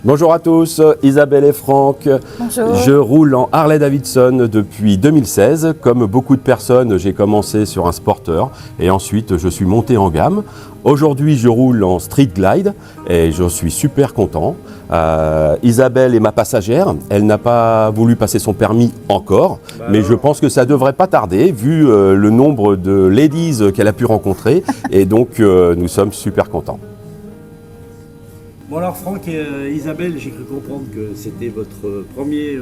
Bonjour à tous, Isabelle et Franck. Bonjour. Je roule en Harley-Davidson depuis 2016. Comme beaucoup de personnes, j'ai commencé sur un Sporter et ensuite je suis monté en gamme. Aujourd'hui, je roule en Street Glide et je suis super content. Isabelle est ma passagère. Elle n'a pas voulu passer son permis encore, mais je pense que ça ne devrait pas tarder vu le nombre de ladies qu'elle a pu rencontrer et donc nous sommes super contents. Bon alors Franck et Isabelle, j'ai cru comprendre que c'était votre premier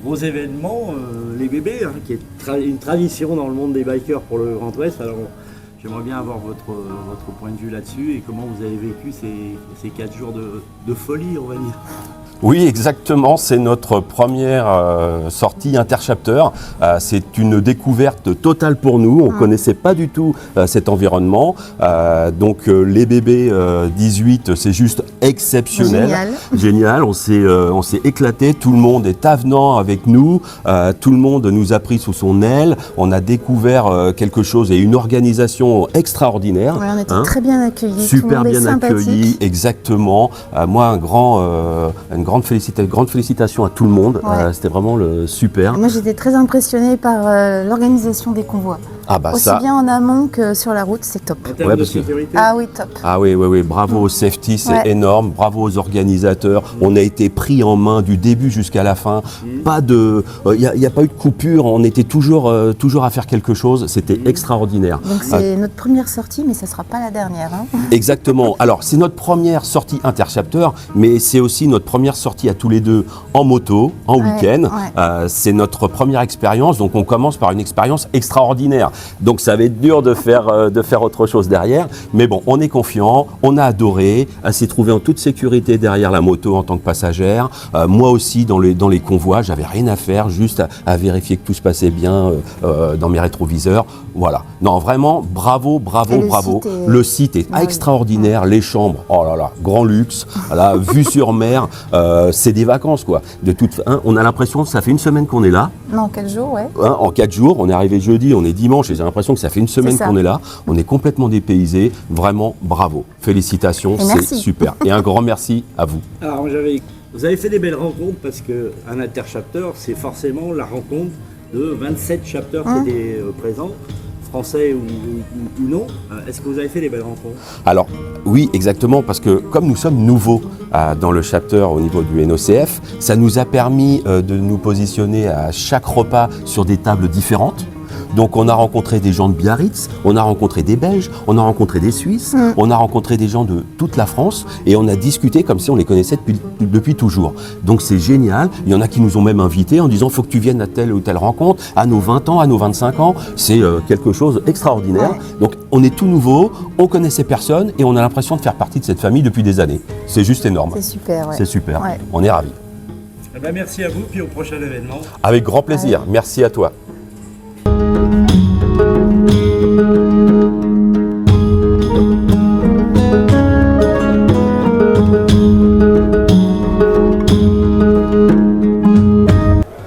gros événement, les bébés, hein, qui est une tradition dans le monde des bikers pour le Grand Ouest. Alors j'aimerais bien avoir votre point de vue là-dessus et comment vous avez vécu ces 4 jours de folie, on va dire. Oui, exactement. C'est notre première sortie interchapter. C'est une découverte totale pour nous. On ne connaissait pas du tout cet environnement. Donc les bébés 18, c'est juste exceptionnel. Génial. On s'est éclaté. Tout le monde est avenant avec nous. Tout le monde nous a pris sous son aile. On a découvert quelque chose et une organisation extraordinaire. Ouais, on était très bien accueillis. Super tout le monde bien est accueillis. Exactement. Moi, une grande félicitations à tout le monde, ouais. C'était vraiment super. Moi j'étais très impressionnée par l'organisation des convois. Ah bah aussi bien en amont que sur la route, c'est top. En termes de sécurité. Ah oui, top. Ah oui, bravo au safety, c'est énorme, bravo aux organisateurs. On a été pris en main du début jusqu'à la fin. Pas de, il n'y a pas eu de coupure, on était toujours à faire quelque chose, c'était extraordinaire. Donc c'est notre première sortie, mais ça ne sera pas la dernière. Hein. Exactement. Alors c'est notre première sortie interchapter, mais c'est aussi notre première sortie à tous les deux en moto, en week-end. C'est notre première expérience, donc on commence par une expérience extraordinaire. Donc ça va être dur de faire autre chose derrière, mais bon, on est confiant, on a adoré, elle s'est trouvée en toute sécurité derrière la moto en tant que passagère. Moi aussi dans les convois, j'avais rien à faire, juste à vérifier que tout se passait bien dans mes rétroviseurs. Voilà. Non, vraiment, bravo. Le site est extraordinaire, les chambres, oh là là, grand luxe, voilà, vue sur mer, c'est des vacances quoi. On a l'impression que ça fait une semaine qu'on est là. Non, 4 jours, ouais. En 4 jours, on est arrivé jeudi, on est dimanche et j'ai l'impression que ça fait une semaine qu'on est là. On est complètement dépaysés. Vraiment, bravo. Félicitations, c'est super. Et un grand merci à vous. Alors, vous avez fait des belles rencontres parce qu'un interchapter, c'est forcément la rencontre de 27 chapters qui étaient présents. Français ou non. Est-ce que vous avez fait des belles rencontres? Alors oui, exactement, parce que comme nous sommes nouveaux dans le chapter au niveau du NOCF, ça nous a permis de nous positionner à chaque repas sur des tables différentes. Donc on a rencontré des gens de Biarritz, on a rencontré des Belges, on a rencontré des Suisses, on a rencontré des gens de toute la France et on a discuté comme si on les connaissait depuis toujours. Donc c'est génial, il y en a qui nous ont même invités en disant faut que tu viennes à telle ou telle rencontre, à nos 20 ans, à nos 25 ans, c'est quelque chose d'extraordinaire. Donc on est tout nouveau, on connaissait personne et on a l'impression de faire partie de cette famille depuis des années. C'est juste énorme. C'est super. C'est super, on est ravis. Eh ben, merci à vous, puis au prochain événement. Avec grand plaisir, merci à toi.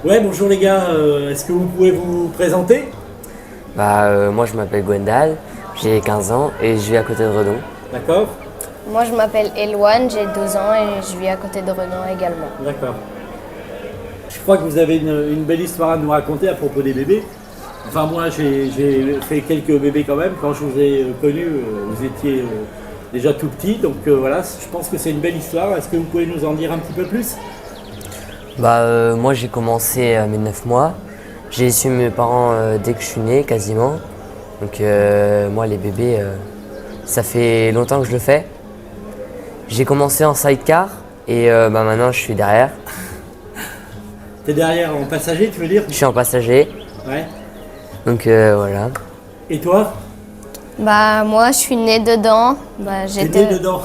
Ouais, bonjour les gars, est-ce que vous pouvez vous présenter? Moi je m'appelle Gwendal, j'ai 15 ans et je vis à côté de Redon. D'accord. Moi je m'appelle Eloane, j'ai 12 ans et je vis à côté de Redon également. D'accord. Je crois que vous avez une belle histoire à nous raconter à propos des bébés. Enfin moi j'ai fait quelques bébés quand même. Quand je vous ai connu, vous étiez déjà tout petit. Donc voilà, je pense que c'est une belle histoire. Est-ce que vous pouvez nous en dire un petit peu plus? Moi j'ai commencé à mes 9 mois. J'ai su mes parents dès que je suis né quasiment. Donc moi les bébés, ça fait longtemps que je le fais. J'ai commencé en sidecar et maintenant je suis derrière. T'es derrière en passager, tu veux dire? Je suis en passager. Ouais. Donc voilà. Et toi? Moi je suis née dedans. T'es née dedans?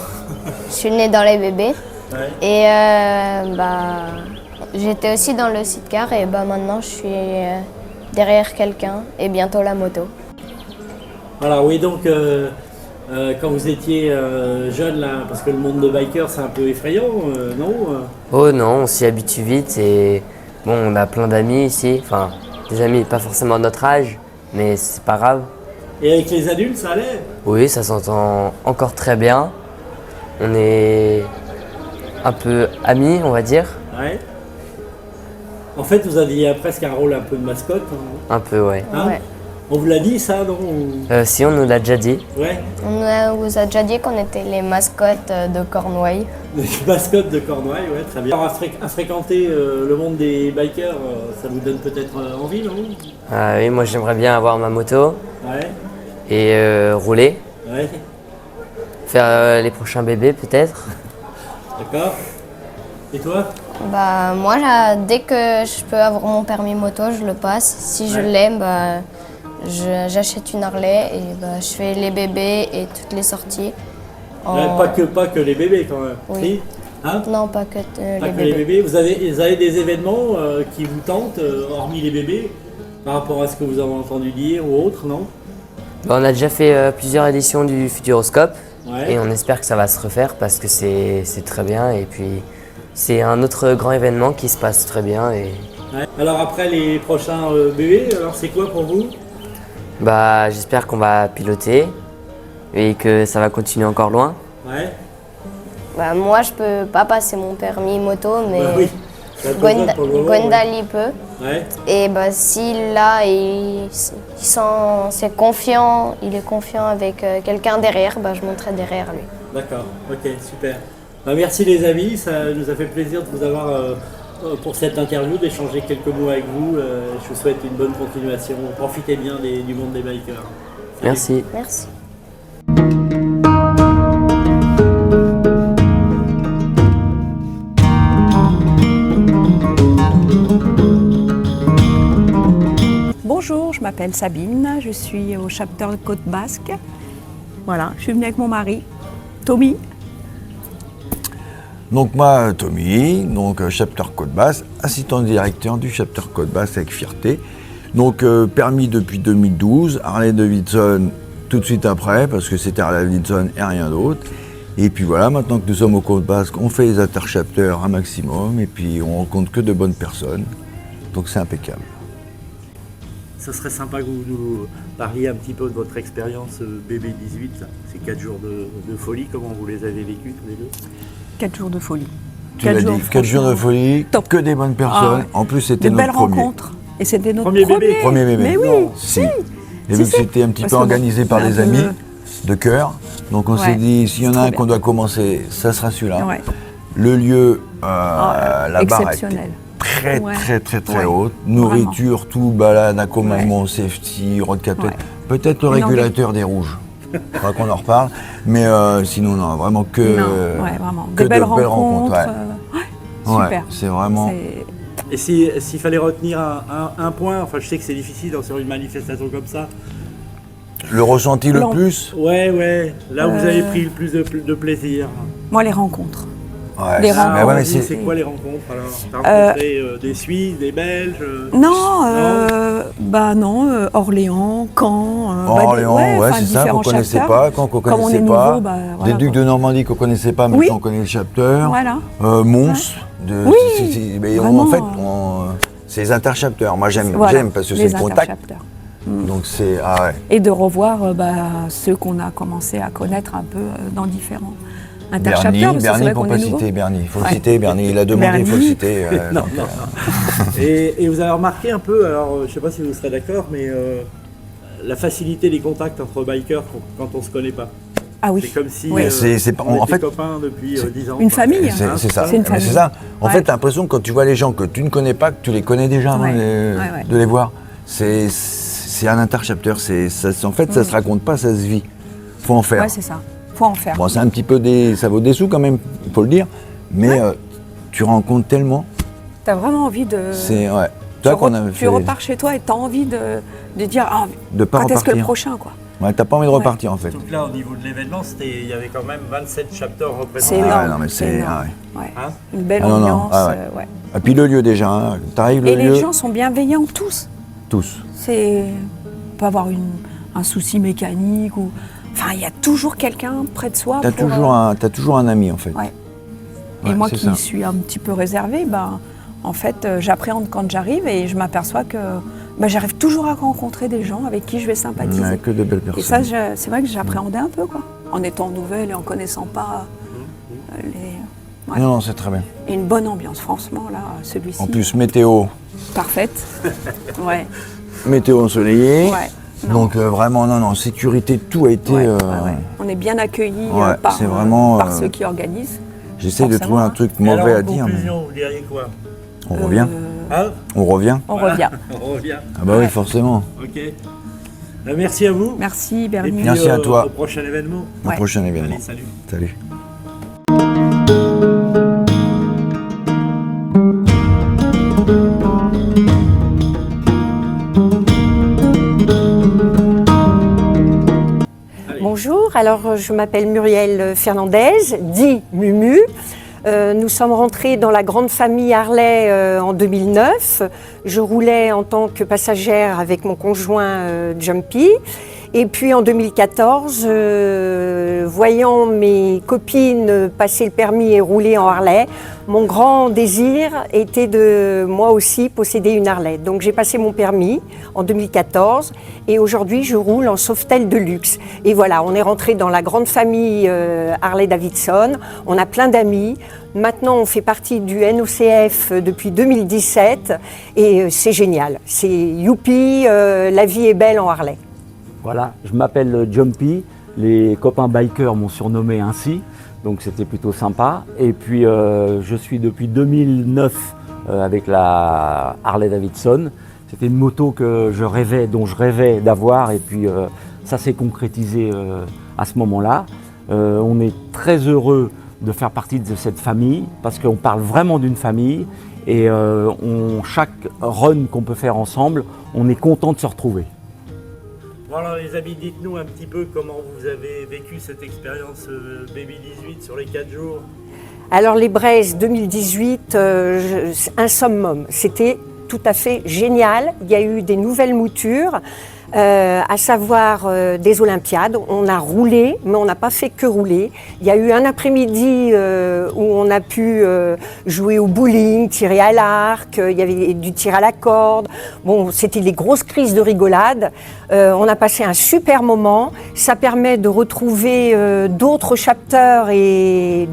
Je suis née dans les bébés. Ouais. Et j'étais aussi dans le sidecar et maintenant je suis derrière quelqu'un et bientôt la moto. Voilà, oui, donc Quand vous étiez jeune, là, parce que le monde de biker, c'est un peu effrayant, non Oh non, on s'y habitue vite et bon, on a plein d'amis ici, enfin des amis pas forcément de notre âge, mais c'est pas grave. Et avec les adultes, ça allait? Oui, ça s'entend encore très bien. On est un peu amis, on va dire. Ouais. En fait, vous aviez presque un rôle un peu de mascotte. Hein. Un peu, ouais. Hein? Ouais. On vous l'a dit, ça, non? Si, on nous l'a déjà dit. Ouais. Vous a déjà dit qu'on était les mascottes de Cornouailles. Les mascottes de Cornouailles, ouais, très bien. Alors, à fréquenter le monde des bikers, ça vous donne peut-être envie, non? Ah oui, moi j'aimerais bien avoir ma moto Ouais. et rouler, Ouais. faire les prochains bébés peut-être. D'accord. Et toi? Bah, moi, dès que je peux avoir mon permis moto, je le passe. Si je Ouais. l'aime, bah, j'achète une Harley et bah, je fais les bébés et toutes les sorties. Ouais, pas que les bébés, quand même. Oui. Si? Hein? Non, pas que Pas les que les bébés. bébés. Vous avez des événements qui vous tentent, hormis les bébés, par rapport à ce que vous avez entendu dire ou autre, non? Bah, on a déjà fait plusieurs éditions du Futuroscope Ouais. et on espère que ça va se refaire parce que c'est très bien et puis c'est un autre grand événement qui se passe très bien et Ouais. Alors après les prochains bébés, alors c'est quoi pour vous? bah, j'espère qu'on va piloter et que ça va continuer encore loin. Ouais. Bah, moi, je peux pas passer mon permis moto, mais Bah oui. Ça te donne pour le moment, Gwendal, il peut. Ouais. Et bah, s'il là, c'est confiant, il est confiant avec quelqu'un derrière, bah, je monterai derrière lui. D'accord. Ok, super. Bah, merci les amis, ça nous a fait plaisir de vous avoir pour cette interview, d'échanger quelques mots avec vous. Je vous souhaite une bonne continuation. Profitez bien du monde des bikers. Salut. Merci. Merci. Bonjour, je m'appelle Sabine, je suis au chapter de Côte Basque. Voilà, je suis venue avec mon mari, Tommy. Donc moi, Tommy, donc chapter Côte Basque, assistant directeur du chapter Côte Basque avec fierté. Donc permis depuis 2012, Harley Davidson tout de suite après, parce que c'était Harley Davidson et rien d'autre. Et puis voilà, maintenant que nous sommes au Côte Basque, on fait les interchapters un maximum, et puis on rencontre que de bonnes personnes. Donc c'est impeccable. Ça serait sympa que vous nous parliez un petit peu de votre expérience BB18, là. Ces 4 jours de folie, comment vous les avez vécus tous les deux? 4 jours de folie. Tu l'as dit, 4 jours de folie, top. que des bonnes personnes. Ah ouais. En plus, c'était Des notre belles premier. rencontres. Et c'était notre Premier bébé. Premier bébé. Mais oui, Non. Si. si. Et vu que c'était un petit Parce peu que organisé par c'est des un peu- amis de cœur, donc on s'est Ouais, dit, s'il y en c'est a un trop qu'on bien. doit commencer, ça sera celui-là. Ouais. Le lieu, Ah, la barre était exceptionnel. très Ouais. très Ouais. haute. Nourriture, tout, balade, accompagnement, safety, road capteur. Ouais. Peut-être le Une envie. régulateur des rouges. Faudra qu'on en reparle. Mais sinon, non, vraiment que, Non, ouais, vraiment. que Des belles de belles rencontres. rencontres. Ouais. Ouais, super. c'est vraiment. C'est- Et s'il fallait retenir un point, enfin je sais que c'est difficile sur une manifestation comme ça. Le ressenti le L'en- plus. Ouais, là où vous avez pris le plus de plaisir. Moi, les rencontres. Ouais, Les c'est- mais rencontres. ouais, mais C'est quoi les rencontres alors? T'as rencontré des Suisses, des Belges Non, bah non, Orléans, Caen. Orléans, ouais, enfin, c'est ça, qu'on différents connaissait chapters. pas, qu'on Comme on connaissait est pas. nouveau, bah, voilà, des ducs quoi. de Normandie qu'on connaissait pas, mais Oui. on connaît le chapter. Voilà. Mons. De, Oui, mais vraiment. en fait, c'est les interchapters. Moi, j'aime Voilà, parce que les c'est le contact. interchapters. Donc c'est ah ouais. Et de revoir ceux qu'on a commencé à connaître un peu dans différents interchapters. Bernie, parce que c'est Bernie vrai pour qu'on pas est nouveau. citer Bernie. Il faut le Ouais. citer, Bernie. Il a demandé, il faut le Bernie. citer. Non, donc, non. Et vous avez remarqué un peu, alors je sais pas si vous serez d'accord, mais la facilité des contacts entre bikers quand on se connaît pas. Ah oui. C'est comme si Oui. C'est pas- on en était fait, copains depuis 10 ans. une quoi. famille. c'est Hein, c'est ça. c'est une Mais famille. c'est ça. En Ouais. fait, t'as l'impression que quand tu vois les gens que tu ne connais pas, que tu les connais déjà avant Ouais. de Ouais. de les voir. C'est un interchapter. En fait, ça se raconte pas, ça se vit. Faut en faire. Ouais, c'est ça. Faut en faire. Bon, c'est un petit peu ça vaut des sous quand même, il faut le dire. Mais tu rencontres tellement. T'as vraiment envie de. C'est ouais. Tu, Toi qu'on avait tu fait. repars chez toi et t'as envie de dire De pas quand est-ce que le repartir. prochain quoi. Ouais, t'as pas envie de Ouais. repartir en fait. Donc là, au niveau de l'événement, il y avait quand même 27 chapters C'est représentés. énorme. ouais, non, mais c'est. énorme. Ah ouais. Ouais. Hein Une belle Ah non, non, ambiance. ah ouais. Ouais. Et puis le lieu déjà, hein. T'arrives le Et lieu, les gens sont bienveillants tous. tous. C'est on peut avoir un souci mécanique ou Enfin, il y a toujours quelqu'un près de soi. T'as toujours un ami en fait. Ouais. Ouais, Et moi c'est qui ça. suis un petit peu réservée, en fait, j'appréhende quand j'arrive et je m'aperçois que j'arrive toujours à rencontrer des gens avec qui je vais sympathiser. Ouais, que de belles Et personnes. ça, c'est vrai que j'appréhendais un peu, quoi. En étant nouvelle et en connaissant pas les... Ouais. Non, c'est très bien. Et une bonne ambiance, franchement, là, celui-ci. En plus, météo Parfaite. Ouais. météo ensoleillée. Ouais. Non. Donc vraiment, non, sécurité, tout a été... Ouais, ouais. On est bien accueillis Ouais, par c'est vraiment, par ceux qui organisent. J'essaie de Forcément, trouver un hein. truc Et mauvais alors, à en dire, mais conclusion, vous diriez quoi? on revient. Hein? On revient. On revient. On revient. Ah bah oui, forcément. Ok. Merci à vous. Merci, Et Bernie. puis, Merci à toi. Au prochain événement. Au Ouais. prochain événement. Allez, salut. Salut. Bonjour, alors je m'appelle Muriel Fernandez, dit Mumu. Nous sommes rentrés dans la grande famille Harley en 2009. Je roulais en tant que passagère avec mon conjoint Jumpy. Et puis en 2014, voyant mes copines passer le permis et rouler en Harley, mon grand désir était de moi aussi posséder une Harley. Donc j'ai passé mon permis en 2014 et aujourd'hui je roule en Softail de luxe. Et voilà, on est rentré dans la grande famille Harley-Davidson, on a plein d'amis. Maintenant on fait partie du NOCF depuis 2017 et c'est génial. C'est youpi, la vie est belle en Harley. Voilà, je m'appelle Jumpy, les copains bikers m'ont surnommé ainsi, donc c'était plutôt sympa. Et puis je suis depuis 2009 avec la Harley Davidson. C'était une moto dont je rêvais d'avoir et puis ça s'est concrétisé à ce moment-là. On est très heureux de faire partie de cette famille parce qu'on parle vraiment d'une famille et chaque run qu'on peut faire ensemble, on est content de se retrouver. Bon alors les amis, dites-nous un petit peu comment vous avez vécu cette expérience Baby 18 sur les 4 jours. Alors les Braises 2018, un summum, c'était tout à fait génial. Il y a eu des nouvelles moutures, à savoir des Olympiades. On a roulé, mais on n'a pas fait que rouler. Il y a eu un après-midi où on a pu jouer au bowling, tirer à l'arc, il y avait du tir à la corde. Bon, c'était des grosses crises de rigolade. On a passé un super moment. Ça permet de retrouver d'autres chapters et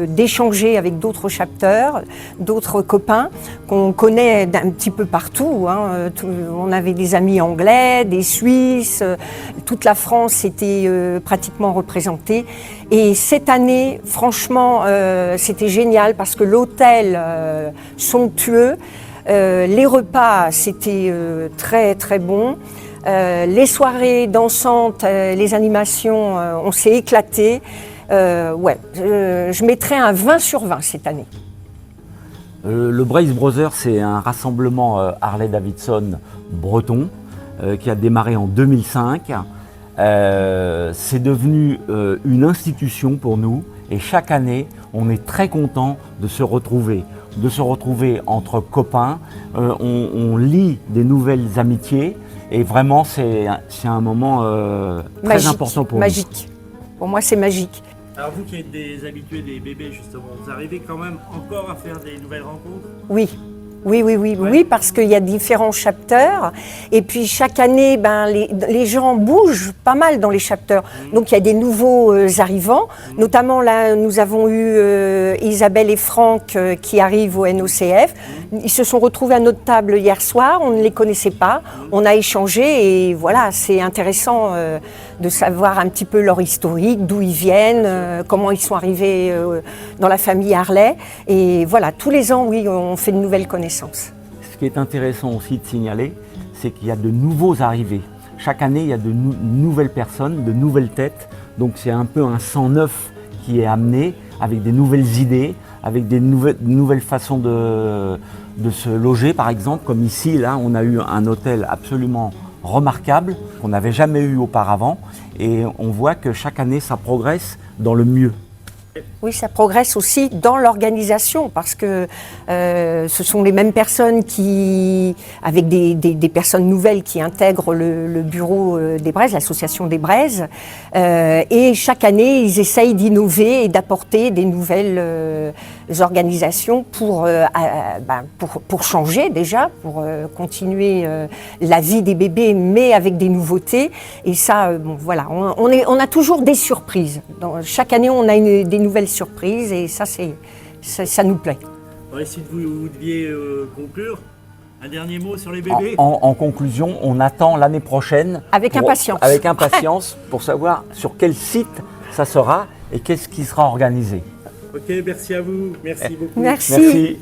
d'échanger avec d'autres chapters, d'autres copains qu'on connaît d'un petit peu partout. Hein. On avait des amis anglais, des Suisses, toute la France était pratiquement représentée. Et cette année, franchement, c'était génial parce que l'hôtel somptueux, les repas, c'était très très bon. Les soirées dansantes, les animations, on s'est éclaté. Je mettrais un 20 sur 20 cette année. Le Brace Brothers, c'est un rassemblement Harley-Davidson breton qui a démarré en 2005. C'est devenu une institution pour nous et chaque année, on est très content de se retrouver entre copains. On lie des nouvelles amitiés et vraiment, c'est un moment très important pour nous. Magique. Pour moi, c'est magique. Alors vous qui êtes des habitués des bébés justement, vous arrivez quand même encore à faire des nouvelles rencontres? Oui. Oui, parce qu'il y a différents chapters. Et puis chaque année, les gens bougent pas mal dans les chapters. Donc il y a des nouveaux arrivants. Notamment là, nous avons eu Isabelle et Franck qui arrivent au NOCF. Ils se sont retrouvés à notre table hier soir. On ne les connaissait pas. On a échangé et voilà, c'est intéressant de savoir un petit peu leur historique, d'où ils viennent, comment ils sont arrivés dans la famille Harley. Et voilà, tous les ans, oui, on fait de nouvelles connaissances. Ce qui est intéressant aussi de signaler, c'est qu'il y a de nouveaux arrivés. Chaque année, il y a de nouvelles personnes, de nouvelles têtes. Donc c'est un peu un sang neuf qui est amené avec des nouvelles idées, avec des nouvelles façons de se loger, par exemple. Comme ici, là, on a eu un hôtel absolument remarquable qu'on n'avait jamais eu auparavant. Et on voit que chaque année, ça progresse dans le mieux. Oui, ça progresse aussi dans l'organisation parce que ce sont les mêmes personnes avec des personnes nouvelles qui intègrent le bureau des Braises, l'association des Braises. Et chaque année, ils essayent d'innover et d'apporter des nouvelles organisations pour changer déjà, pour continuer la vie des bébés, mais avec des nouveautés. Et ça, voilà, on a toujours des surprises. Chaque année, on a des nouvelles surprises et ça nous plaît. Ouais, si vous deviez conclure, un dernier mot sur les bébés. En conclusion, on attend l'année prochaine. Avec impatience. Avec impatience pour savoir sur quel site ça sera et qu'est-ce qui sera organisé. Ok, merci à vous. Merci beaucoup. Merci. Merci.